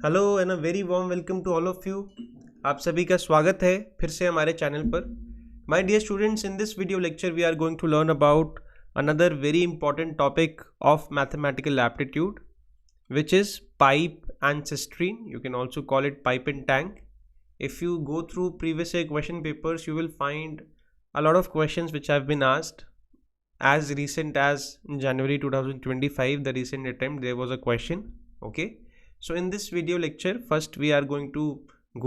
Hello and a very warm welcome to all of you. आप सभी का स्वागत है फिर से हमारे चैनल पर। My dear students, in this video lecture we are going to learn about another very important topic of mathematical aptitude, which is pipe and cistern. You can also call it pipe and tank. If you go through previous year question papers, you will find a lot of questions which have been asked as recent as January 2025. The recent attempt there was a question. Okay, so in this video lecture, first we are going to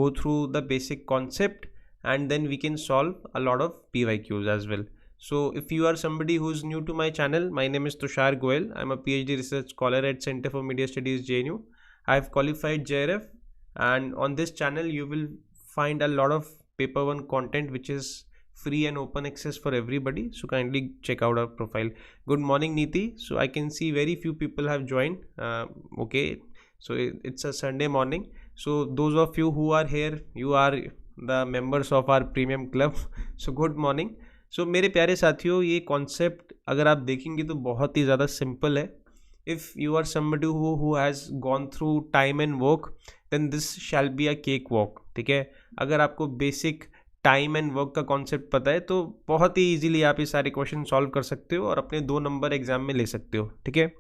go through the basic concept and then we can solve a lot of PYQs as well. So if you are somebody who is new to my channel, my name is Tushar Goel. I'm a PhD research scholar at Center for Media Studies, JNU. I have qualified JRF, and on this channel you will find a lot of paper 1 content which is free and open access for everybody, so kindly check out our profile. Good morning, Niti. So I can see very few people have joined. Okay, so it's a Sunday morning, so those of you who are here, you are the members of our premium club. So good morning. So मेरे प्यारे साथियों, ये concept अगर आप देखेंगे तो बहुत ही ज़्यादा सिंपल है. If you are somebody who has gone through time and work, then this shall be a cake walk. ठीक है, अगर आपको बेसिक टाइम एंड वर्क का कॉन्सेप्ट पता है तो बहुत ही इजीली आप ये सारे क्वेश्चन सॉल्व कर सकते हो और अपने 2 नंबर एग्जाम में ले सकते हो. ठीक है,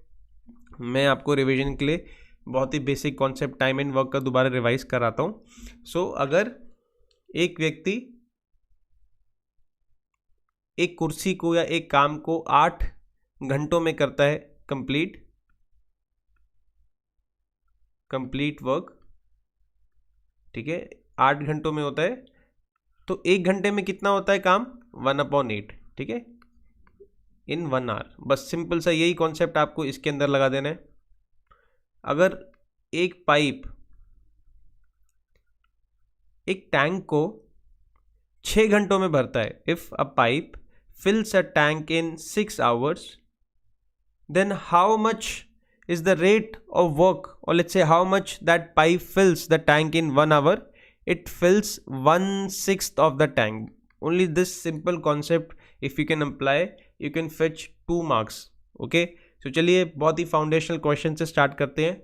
मैं आपको रिवीजन के लिए बहुत ही basic concept time and work का दोबारा रिवाइज कराता हूँ. सो अगर एक व्यक्ति एक कुर्सी को या एक काम को 8 घंटों में करता है कंप्लीट वर्क, ठीक है, 8 घंटों में होता है, तो 1 घंटे में कितना होता है काम? 1/8. ठीक है, इन 1 आवर. बस सिंपल सा यही कॉन्सेप्ट आपको इसके अंदर लगा देना है. अगर एक पाइप एक टैंक को 6 घंटों में भरता है, if a pipe fills a tank in 6 hours, then how much is the rate of work, or let's say how much that pipe fills the tank in 1 hour? It fills 1/6 of the tank. Only this simple concept if you can apply, you can fetch 2 marks. Okay, so चलिए बहुत ही foundational question से start करते हैं.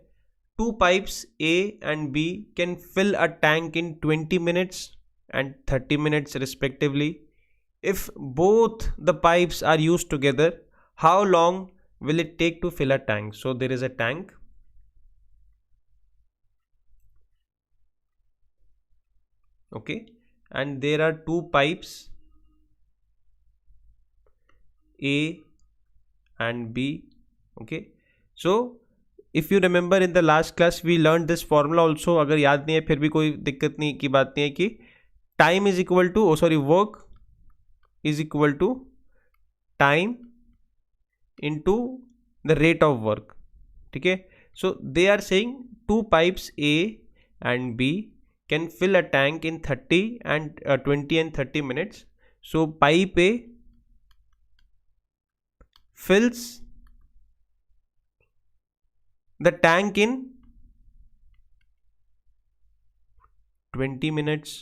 2 pipes A and B can fill a tank in 20 minutes and 30 minutes respectively. If both the pipes are used together, how long will it take to fill a tank? So there is a tank. Okay, and there are 2 pipes A and B. Okay, so if you remember in the last class we learned this formula also. अगर याद नहीं है फिर भी कोई दिक्कत नहीं की बात नहीं है कि time is equal to work is equal to time into the rate of work. ठीक है, so they are saying 2 pipes A and B can fill a tank in 30 and 20 and 30 minutes. So pipe A fills the tank in 20 minutes.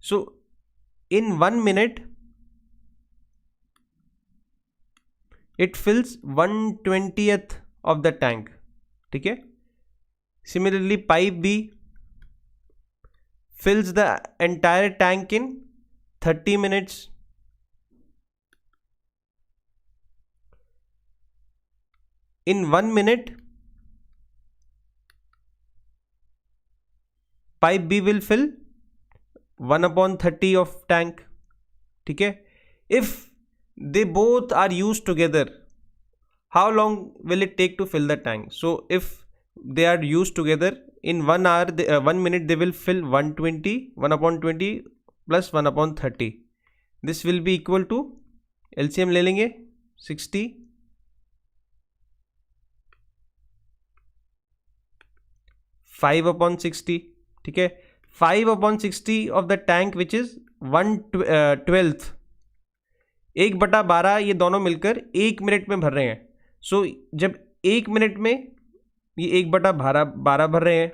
So in 1 minute it fills 1/20th of the tank. ठीक है, similarly pipe B fills the entire tank in 30 minutes. In 1 minute pipe B will fill 1/30 of tank. ठीक है, if they both are used together, how long will it take to fill the tank? So if they are used together in 1 hour, 1 minute they will fill 1/20 plus 1/30. This will be equal to, LCM ले लेंगे, 60 5/60. ठीक है, 5/60 of the tank which is 1/12, 1/12 ये दोनों मिलकर 1 minute में भर रहे हैं. सो जब 1 मिनट में ये 1/12 भर रहे हैं,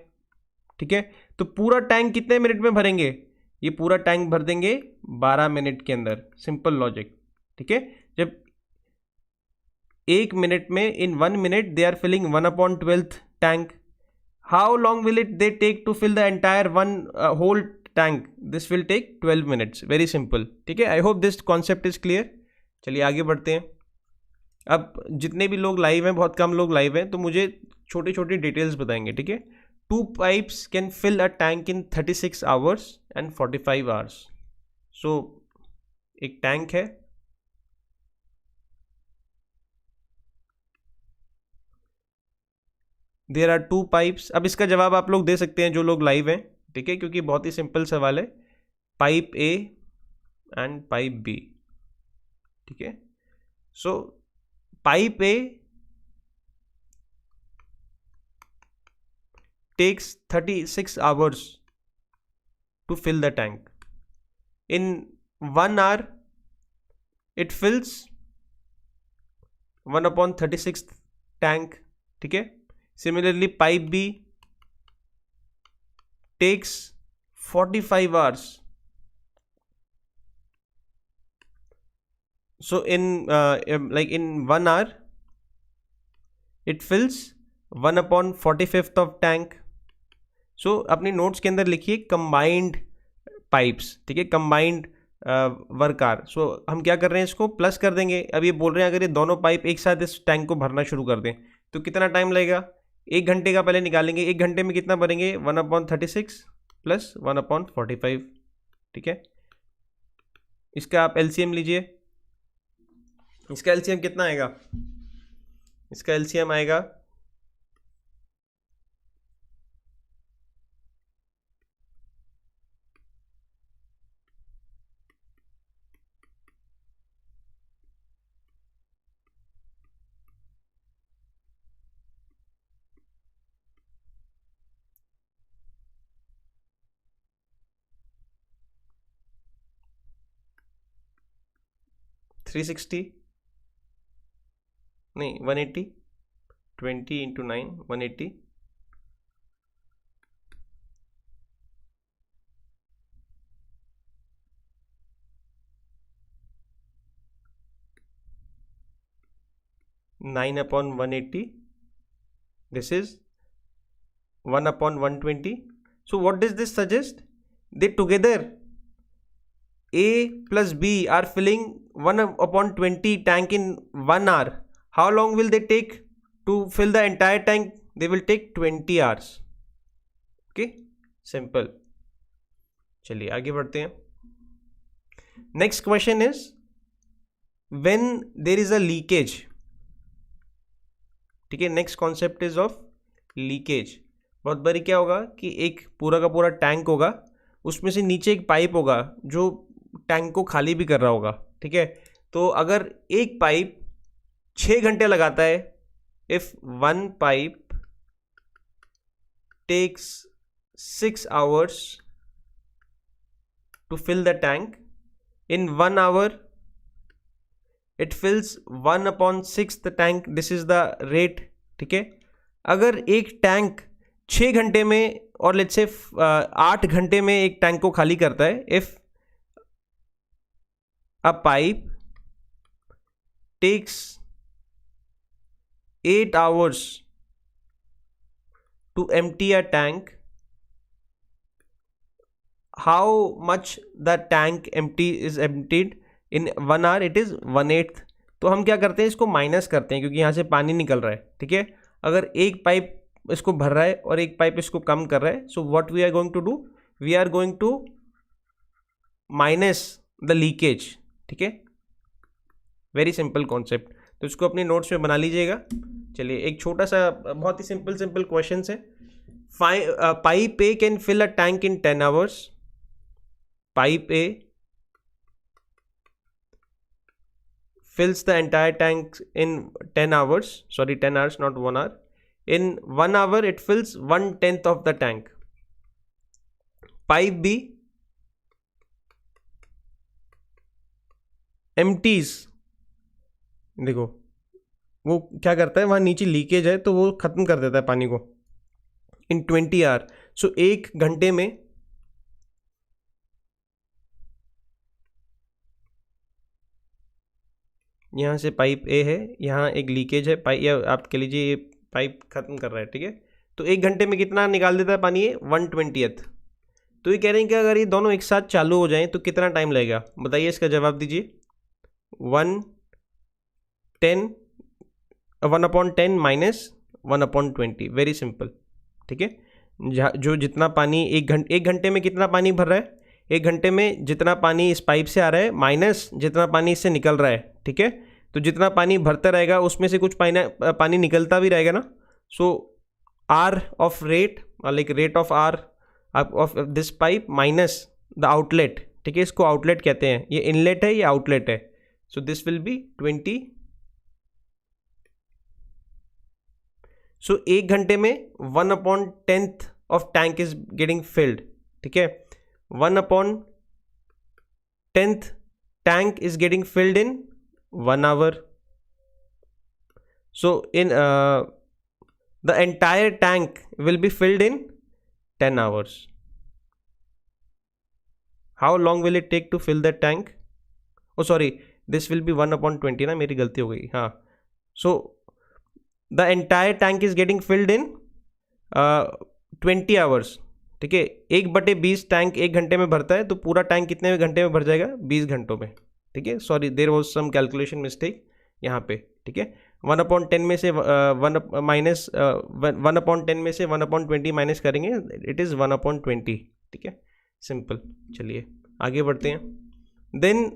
ठीक है, तो पूरा टैंक कितने मिनट में भरेंगे? ये पूरा टैंक भर देंगे 12 मिनट के अंदर. Simple logic. ठीक है, जब एक मिनट में, इन 1 minute they are filling 1/12 tank. How long will it they take to fill the entire one whole tank? This will take 12 minutes. Very simple. ठीक है, I hope this concept is clear. चलिए आगे बढ़ते हैं. अब जितने भी लोग लाइव हैं, बहुत कम लोग लाइव हैं, तो मुझे छोटी छोटी डिटेल्स बताएंगे. ठीक है, 2 pipes can fill a tank in 36 hours and 45 hours. So एक टैंक है, देयर आर 2 pipes. अब इसका जवाब आप लोग दे सकते हैं जो लोग लाइव हैं. ठीक है, क्योंकि बहुत ही सिंपल सवाल है. Pipe A and pipe B. ठीक है, so pipe A takes 36 hours to fill the tank. In 1 hour it fills 1/36 tank. ठीक है, similarly pipe B takes 45 hours. So in like in 1 hour it fills 1/45 of tank. सो अपनी notes के अंदर लिखिए combined pipes. ठीक है, combined work are. सो हम क्या कर रहे हैं, इसको प्लस कर देंगे. अब ये बोल रहे हैं अगर ये दोनों पाइप एक साथ इस टैंक को भरना शुरू कर दें तो कितना टाइम लगेगा. 1 घंटे का पहले निकालेंगे. 1 घंटे में कितना भरेंगे, 1/36 प्लस 1/45. ठीक है, इसका आप एलसीएम लीजिए. इसका एलसीएम कितना आएगा, इसका एलसीएम आएगा 360 नहीं 180. 20 into 9 180. Nine upon 180. This is 1/120. So what does this suggest? They together A plus B are filling 1/20 tank in 1 hour. How long will they take to fill the entire tank? They will take 20 hours. Okay, simple. चलिए आगे बढ़ते हैं. Next question is when there is a leakage. ठीक है, next concept is of leakage. बहुत बारी क्या होगा कि एक पूरा का पूरा टैंक होगा, उसमें से नीचे एक पाइप होगा जो टैंक को खाली भी कर रहा होगा. ठीक है, तो अगर एक पाइप 6 घंटे लगाता है, if 1 pipe takes 6 hours to fill the tank, in 1 hour it fills 1/6 the tank. This is the rate. ठीक है, अगर एक टैंक 6 घंटे में और लेट्स से 8 घंटे में एक टैंक को खाली करता है, if a pipe takes 8 hours to empty a tank, how much the tank is emptied in 1 hour? It is 1/8. तो हम क्या करते हैं, इसको माइनस करते हैं क्योंकि यहाँ से पानी निकल रहा है. ठीक है, अगर एक पाइप इसको भर रहा है और एक पाइप इसको कम कर रहा है, so what we are going to do, we are going to minus the leakage. ठीक है, वेरी सिंपल कॉन्सेप्ट. तो इसको अपने नोट्स में बना लीजिएगा. चलिए एक छोटा सा बहुत ही सिंपल क्वेश्चन है. Pipe A can fill a tank in 10 hours. Pipe A fills the entire tank in 10 hours. Sorry, 10 hours, not 1 hour. In 1 hour it fills 1/10 of the tank. Pipe B empties. देखो वो क्या करता है, वहाँ नीचे leakage है तो वो ख़त्म कर देता है पानी को in 20 hour. सो 1 घंटे में यहाँ से पाइप ए है, यहाँ एक लीकेज है पाइप, या आप कह लीजिए ये पाइप ख़त्म कर रहा है, ठीक है। तो 1 घंटे में कितना निकाल देता है पानी ये? 1/20। तो ये कह रहे हैं कि अगर ये दोनों एक साथ चालू हो जाएं तो कितना टाइम लगेगा? बताइए, इसका जवाब दीजिए। 1/10 माइनस 1/20, वेरी सिंपल, ठीक है। जो जितना पानी एक घंटे में कितना पानी भर रहा है? 1 घंटे में जितना पानी इस पाइप से आ रहा है माइनस जितना पानी इससे निकल रहा है, ठीक है। तो जितना पानी भरता रहेगा उसमें से कुछ पानी निकलता भी रहेगा ना। So R of rate, like rate of R of this pipe minus the outlet, ठीक है। इसको आउटलेट कहते हैं, ये इनलेट है, ये आउटलेट है। So this will B 20। सो 1 घंटे में 1/10 of tank is getting field, ठीक है। 1/10 tank is getting filled in 1 hour. So in the entire tank will be filled in 10 hours. How long will it take to fill that tank? Oh sorry, this will be 1/20 ना, मेरी गलती हो गई, हाँ। So the entire tank is getting filled in 20 hours, ठीक है। 1/20 tank 1 घंटे में भरता है, तो पूरा टैंक कितने घंटे में भर जाएगा? 20 घंटों में, ठीक है। Sorry, there was some calculation mistake यहाँ पे, ठीक है। 1/10 में से 1/10 में से 1/20 माइनस करेंगे, इट इज़ 1/20, ठीक है, सिंपल। चलिए आगे बढ़ते हैं। Then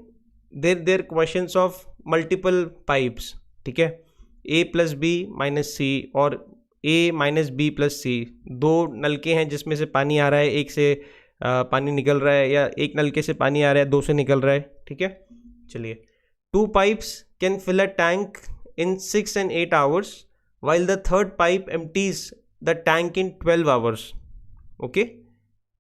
there questions of multiple pipes, ठीक है। A + B - C और A - B + C, 2 नलके हैं जिसमें से पानी आ रहा है, एक से पानी निकल रहा है, या एक नलके से पानी आ रहा है, 2 से निकल रहा है, ठीक है। चलिए, 2 pipes can fill a tank in 6 and 8 hours while the third pipe empties the tank in 12 hours. Okay,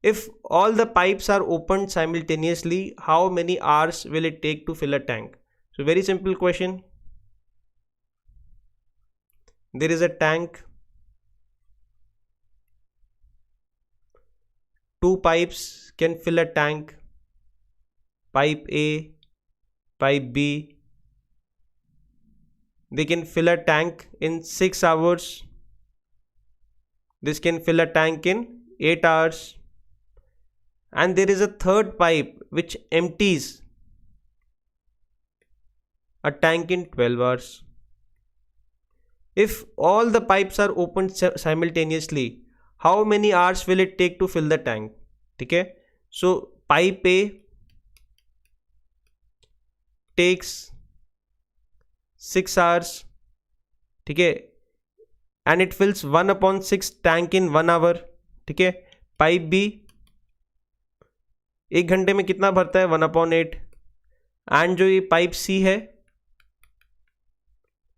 if all the pipes are opened simultaneously, how many hours will it take to fill a tank? So very simple question. There is a tank, 2 pipes can fill a tank, pipe A, pipe B. They can fill a tank in 6 hours. This can fill a tank in 8 hours. And there is a third pipe which empties a tank in 12 hours. If all the pipes are opened simultaneously, how many hours will it take to fill the tank? ठीक है, so pipe A takes 6 hours, ठीक है, and it fills 1/6 tank in 1 hour, ठीक है। Pipe B 1 घंटे में कितना भरता है? 1/8। एंड जो ये पाइप C है,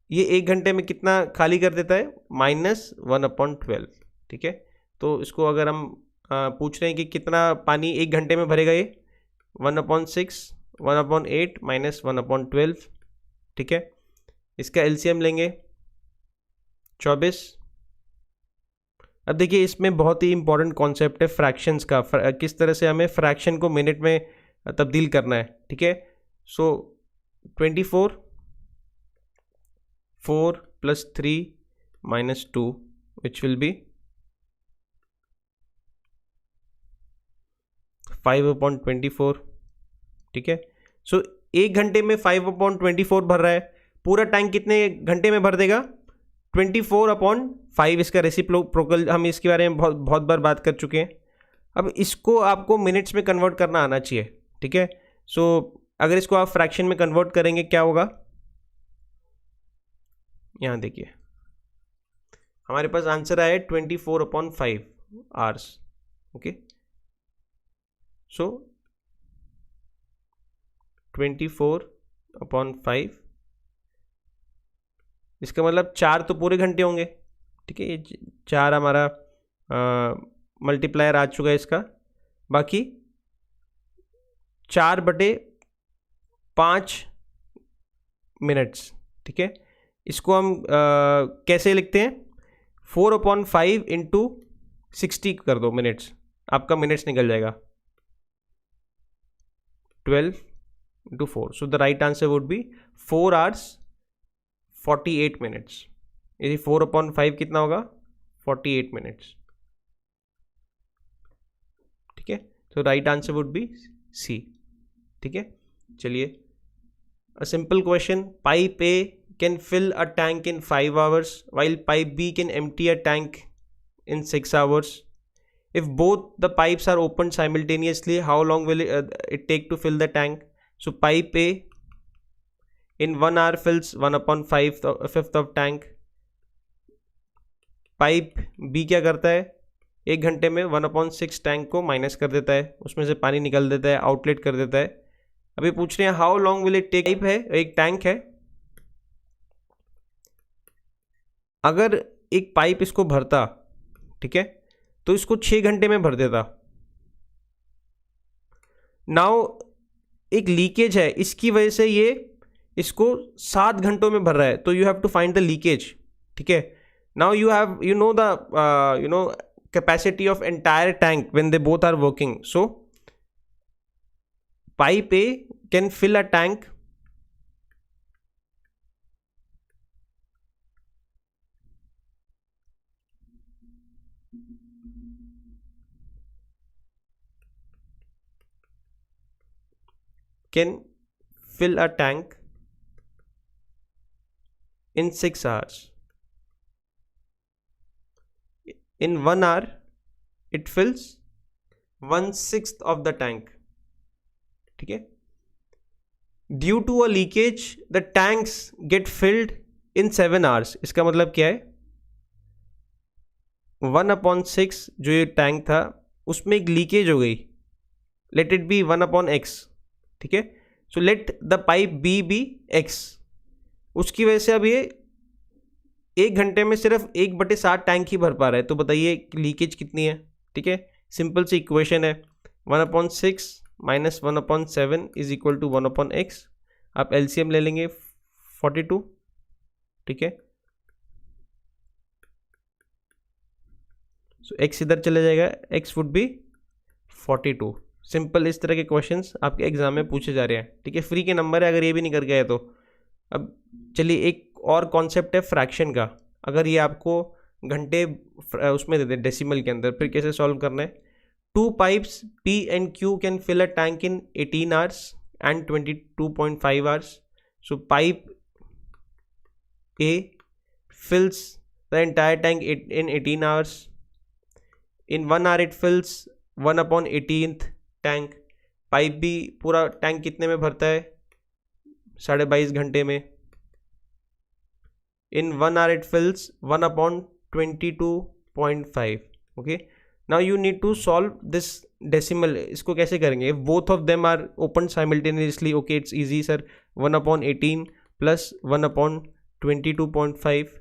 ये 1 घंटे में कितना खाली कर देता है? -1/12, ठीक है। तो इसको अगर हम पूछ रहे हैं कि कितना पानी 1 घंटे में भरेगा, ये 1/6, 1/8 - 1/12, ठीक है। इसका एलसीएम लेंगे 24। अब देखिए, इसमें बहुत ही इंपॉर्टेंट कॉन्सेप्ट है फ्रैक्शंस का, किस तरह से हमें फ्रैक्शन को मिनट में तब्दील करना है, ठीक है। सो 24, 4 + 3 - 2, which will be 5/24, ठीक है। सो 1 घंटे में 5/24 भर रहा है, पूरा टैंक कितने घंटे में भर देगा? 24/5। इसका रेसिप्रोकल हम इसके बारे में बहुत बार बात कर चुके हैं। अब इसको आपको मिनट्स में कन्वर्ट करना आना चाहिए, ठीक है। सो अगर इसको आप फ्रैक्शन में कन्वर्ट करेंगे, क्या होगा? यहाँ देखिए, हमारे पास आंसर आया 24/5 आवर्स, ओके। सो 24/5, इसका मतलब 4 तो पूरे घंटे होंगे, ठीक है। ये 4 हमारा मल्टीप्लायर आ चुका है इसका, बाकी 4/5 मिनट्स, ठीक है। इसको हम कैसे लिखते हैं? 4/5 × 60 कर दो मिनट्स, आपका मिनट्स निकल जाएगा। 12 into 4. So the right answer would be 4 hours 48 minutes. यदि 4/5 कितना होगा? 48 minutes. ठीक है, तो right answer would be C. ठीक है, चलिए, a simple question. Pipe A can fill a tank in 5 hours while pipe B can empty a tank in 6 hours. If both the pipes are opened simultaneously, how long will it take to fill the tank? So pipe A in 1 hour fills 1/5 of tank. Pipe B क्या करता है? 1 घंटे में 1/6 tank को minus कर देता है, उसमें से पानी निकल देता है, आउटलेट कर देता है. अभी पूछ रहे हैं how long will it take. Pipe है, एक टैंक है. अगर एक पाइप इसको भरता, ठीक है, तो इसको 6 घंटे में भर देता. नाउ एक लीकेज है, इसकी वजह से ये इसको 7 घंटों में भर रहा है. तो you have to find the leakage. ठीक है, now you know the capacity of entire tank when they both are working. So pipe A can fill a tank in 6 hours. In 1 hour it fills 1/6 of the tank. ठीक है, due to a leakage the tanks get filled in 7 hours. इसका मतलब क्या है? 1/6 जो ये tank था उसमें एक लीकेज हो गई. Let it be 1/x. ठीक है, so let the pipe B be x. उसकी वजह से अब ये 1 घंटे में सिर्फ 1/7 टैंक ही भर पा रहा है. तो बताइए लीकेज कितनी है? ठीक है, सिंपल सी इक्वेशन है. 1/6 minus 1/7 is equal to 1/x. आप एलसीएम ले लेंगे 42. ठीक है, सो x इधर चले जाएगा, x वुड बी 42. सिंपल इस तरह के क्वेश्चंस आपके एग्जाम में पूछे जा रहे हैं. ठीक है, फ्री के नंबर है, अगर ये भी नहीं कर गए तो. अब चलिए एक और कॉन्सेप्ट है फ्रैक्शन का. अगर ये आपको घंटे उसमें दे दे डेसिमल के अंदर, फिर कैसे सॉल्व करना है? 2 pipes P and Q can fill a tank in 18 hours and 22.5 hours. So pipe A fills the entire tank in 18 hours. In 1 hour it fills 1/18th tank. Pipe B पूरा tank कितने में भरता है? 22.5 घंटे में. In 1 hour it fills 1/22.5. Okay, now you need to solve this decimal. इसको कैसे करेंगे? If both of them are opened simultaneously, okay, it's easy sir. 1/18 plus 1/22.5.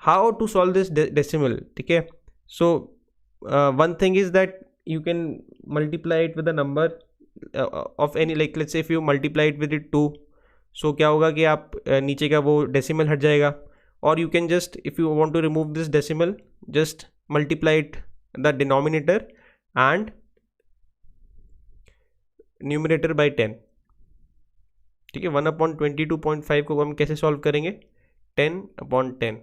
How to solve this decimal? ठीक है, so one thing is that you can multiply it with a number of any, like let's say if you multiply it with it 2, so क्या होगा कि आप नीचे का वो decimal हट जाएगा. Or you can just, if you want to remove this decimal, just multiply it the denominator and numerator by 10. ठीक है, 1/22.5 को हम कैसे सॉल्व करेंगे? 10/10.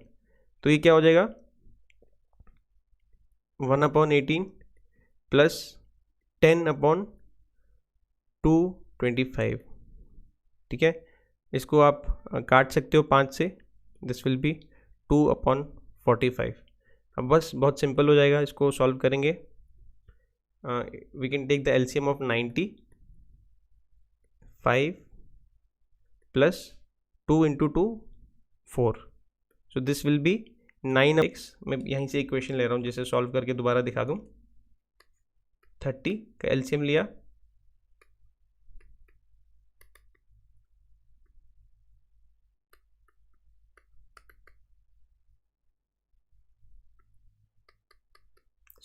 तो ये क्या हो जाएगा? 1/18 प्लस 10/225. ठीक है, इसको आप काट सकते हो 5 से. This will B 2/45. अब बस बहुत सिंपल हो जाएगा, इसको सॉल्व करेंगे. We can take the LCM of 90. 5 plus 2 × 2 4. So this will be 9x. मैं यहीं से इक्वेशन ले रहा हूँ जिसे सॉल्व करके दोबारा दिखा दूँ. 30 का एलसीएम लिया,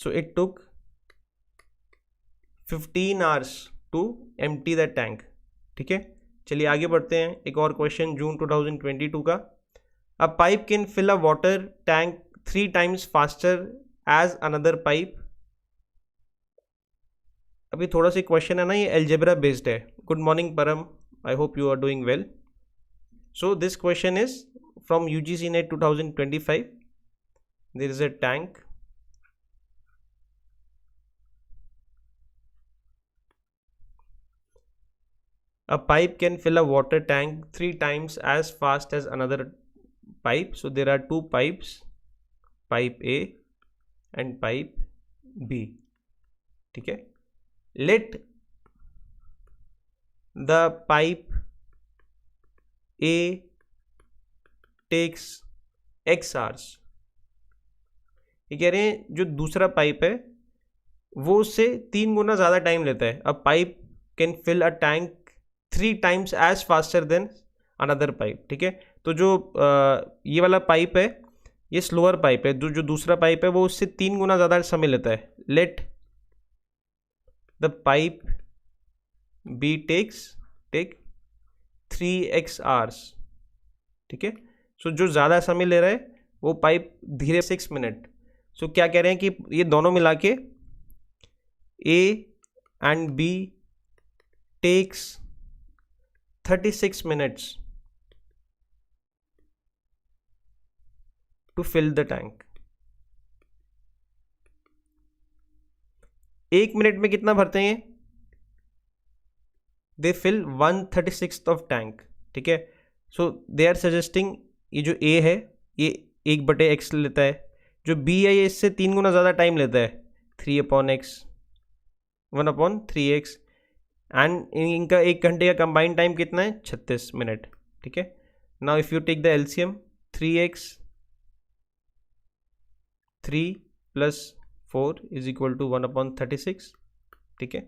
so it took 15 hours to empty the tank. ठीक है, चलिए आगे बढ़ते हैं. एक और क्वेश्चन जून 2022 का. A pipe can fill a water tank 3 times faster as another pipe. अभी थोड़ा सा क्वेश्चन है ना, ये एल्जेब्रा बेस्ड है. Good morning Param, I hope you are doing well. So this question is from UGC NET 2025. There is a tank. A pipe can fill a water tank 3 times as fast as another pipe. So there are two pipes, pipe A and pipe B. Okay. Let the pipe A takes X hours. ये कह रहे हैं जो दूसरा pipe है वो उससे 3 गुना ज़्यादा टाइम लेता है. A pipe can fill a tank 3 times as faster than another pipe. ठीक है, तो जो ये वाला पाइप है ये स्लोअर पाइप है, जो दूसरा पाइप है वो उससे 3 गुना ज़्यादा समय लेता है. Let the pipe B take 3x hours. ठीक है, सो जो ज़्यादा समय ले रहा है वो पाइप धीरे 6 मिनट. सो क्या कह रहे हैं कि ये दोनों मिला के A and B takes 36 minutes to fill the tank. 1 minute में कितना भरते हैं? They fill 1/36 of tank. ठीक है, सो दे आर सजेस्टिंग ये जो A है ये 1/x लेता है, जो B है ये इससे 3 गुना ज़्यादा टाइम लेता है, 3/x 1/3x, एंड इनका 1 घंटे का कंबाइंड टाइम कितना है? 36 मिनट. ठीक है, now if you take the LCM 3x 3 + 4 = 1/36. ठीक है,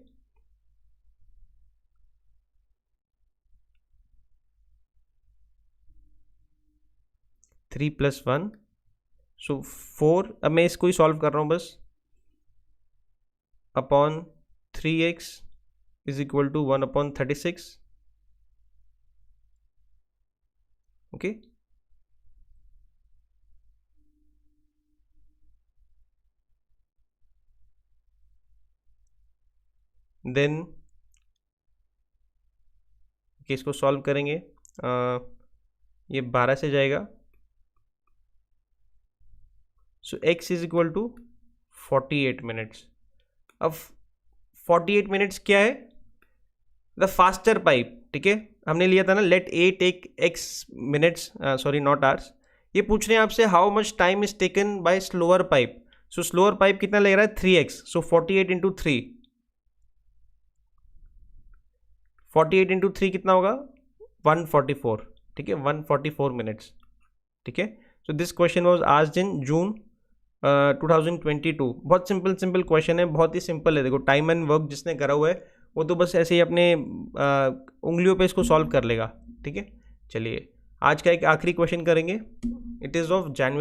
थ्री प्लस 1 सो 4. अब मैं इसको ही सॉल्व कर रहा हूँ बस. Upon 3x = 1/36. ओके, देन इसको सॉल्व करेंगे. ये 12 से जाएगा, सो x = 48 मिनट्स. अब 48 मिनट्स क्या है? The faster pipe. ठीक है, हमने लिया था ना let A take x minutes, sorry not hours. ये पूछ रहे हैं आपसे how much time is taken by slower pipe. So slower pipe कितना ले रहा है? 3x. सो 48 × 3. 48 × 3 कितना होगा? 144. ठीक है, 144 मिनट्स. ठीक है, so this question was asked in June 2022. बहुत सिंपल क्वेश्चन है, बहुत ही सिंपल है. देखो टाइम एंड वर्क जिसने करा हुआ है वो तो बस ऐसे ही अपने उंगलियों पे इसको सॉल्व कर लेगा. ठीक है, चलिए आज का एक आखिरी क्वेश्चन करेंगे. It is of January